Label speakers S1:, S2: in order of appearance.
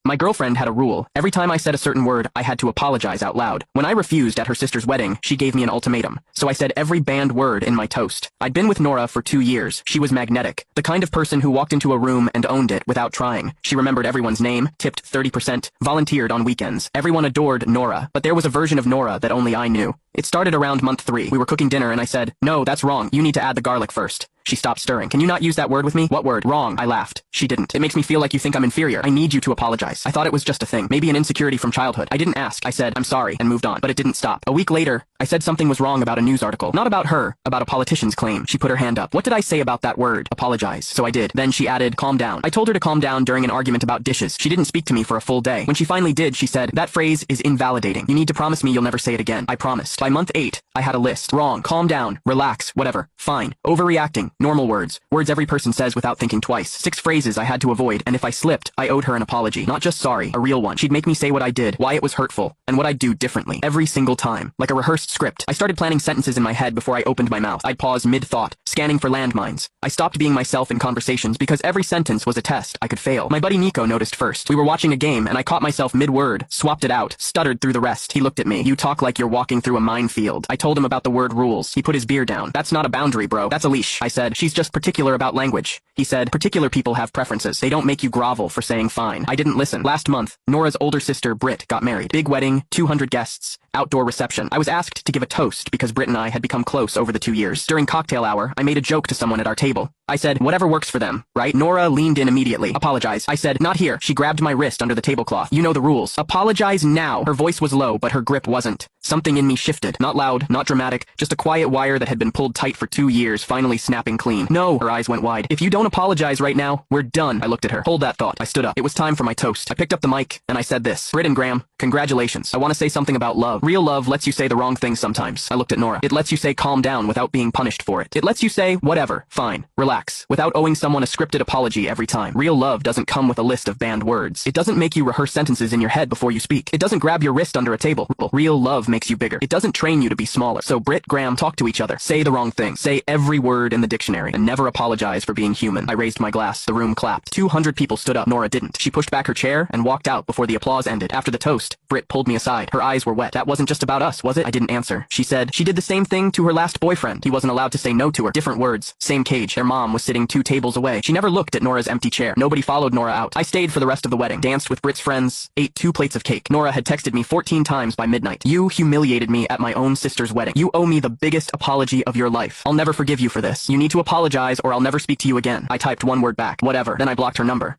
S1: My girlfriend had a rule. Every time I said a certain word, I had to apologize out loud. When I refused at her sister's wedding, she gave me an ultimatum. So I said every banned word in my toast. I'd been with Nora for 2 years. She was magnetic. The kind of person who walked into a room and owned it without trying. She remembered everyone's name, tipped 30%, volunteered on weekends. Everyone adored Nora, but there was a version of Nora that only I knew. It started around month 3. We were cooking dinner and I said, "No, that's wrong. You need to add the garlic first." She stopped stirring. "Can you not use that word with me?" "What word?" "Wrong." I laughed. She didn't. "It makes me feel like you think I'm inferior. I need you to apologize." I thought it was just a thing. Maybe an insecurity from childhood. I didn't ask. I said, "I'm sorry," and moved on. But it didn't stop. A week later, I said something was wrong about a news article. Not about her, about a politician's claim. She put her hand up. "What did I say about that word?" "Apologize." So I did. Then she added, "Calm down." I told her to calm down during an argument about dishes. She didn't speak to me for a full day. When she finally did, she said, "That phrase is invalidating. You need to promise me you'll never say it again." I promised. By month 8, I had a list. Wrong. Calm down. Relax. Whatever. Fine. Overreacting. Normal words. Words every person says without thinking twice. 6 phrases I had to avoid, and if I slipped, I owed her an apology. Not just sorry, a real one. She'd make me say what I did, why it was hurtful, and what I'd do differently. Every single time. Like a rehearsed script. I started planning sentences in my head before I opened my mouth. I'd pause mid-thought, scanning for landmines. I stopped being myself in conversations because every sentence was a test I could fail. My buddy Nico noticed first. We were watching a game, and I caught myself mid-word, swapped it out, stuttered through the rest. He looked at me. "You talk like you're walking through a minefield." I told him about the word rules. He put his beer down. "That's not a boundary, bro. That's a leash." I said, "She's just particular about language." He said, "Particular people have preferences. They don't make you grovel for saying fine." I didn't listen. Last month, Nora's older sister, Britt, got married. Big wedding, 200 guests, outdoor reception. I was asked to give a toast because Britt and I had become close over the 2 years. During cocktail hour, I made a joke to someone at our table. I said, "Whatever works for them, right?" Nora leaned in immediately. "Apologize." I said, "Not here." She grabbed my wrist under the tablecloth. "You know the rules. Apologize now." Her voice was low, but her grip wasn't. Something in me shifted. Not loud, not dramatic, just a quiet wire that had been pulled tight for 2 years, finally snapping clean. "No." Her eyes went wide. "If you don't apologize right now, we're done." I looked at her. "Hold that thought." I stood up. It was time for my toast. I picked up the mic, and I said this. "Britt and Graham, congratulations. I want to say something about love. Real love lets you say the wrong thing sometimes." I looked at Nora. "It lets you say calm down without being punished for it. It lets you say, whatever, fine, relax, without owing someone a scripted apology every time. Real love doesn't come with a list of banned words. It doesn't make you rehearse sentences in your head before you speak. It doesn't grab your wrist under a table. Real love makes you bigger. It doesn't train you to be smaller. So Britt, Graham, talk to each other. Say the wrong thing. Say every word in the dictionary, and never apologize for being human." I raised my glass. The room clapped. 200 people stood up. Nora didn't. She pushed back her chair and walked out before the applause ended. After the toast, Britt pulled me aside. Her eyes were wet. "That wasn't just about us, was it?" I didn't answer. She said, "She did the same thing to her last boyfriend. He wasn't allowed to say no to her. Different words. Same cage. Their mom was sitting 2 tables away. She never looked at Nora's empty chair. Nobody followed Nora out. I stayed for the rest of the wedding. Danced with Britt's friends. Ate 2 plates of cake. Nora had texted me 14 times by midnight. "You humiliated me at my own sister's wedding. You owe me the biggest apology of your life. I'll never forgive you for this. You need to apologize or I'll never speak to you again." I typed one word back. "Whatever." Then I blocked her number.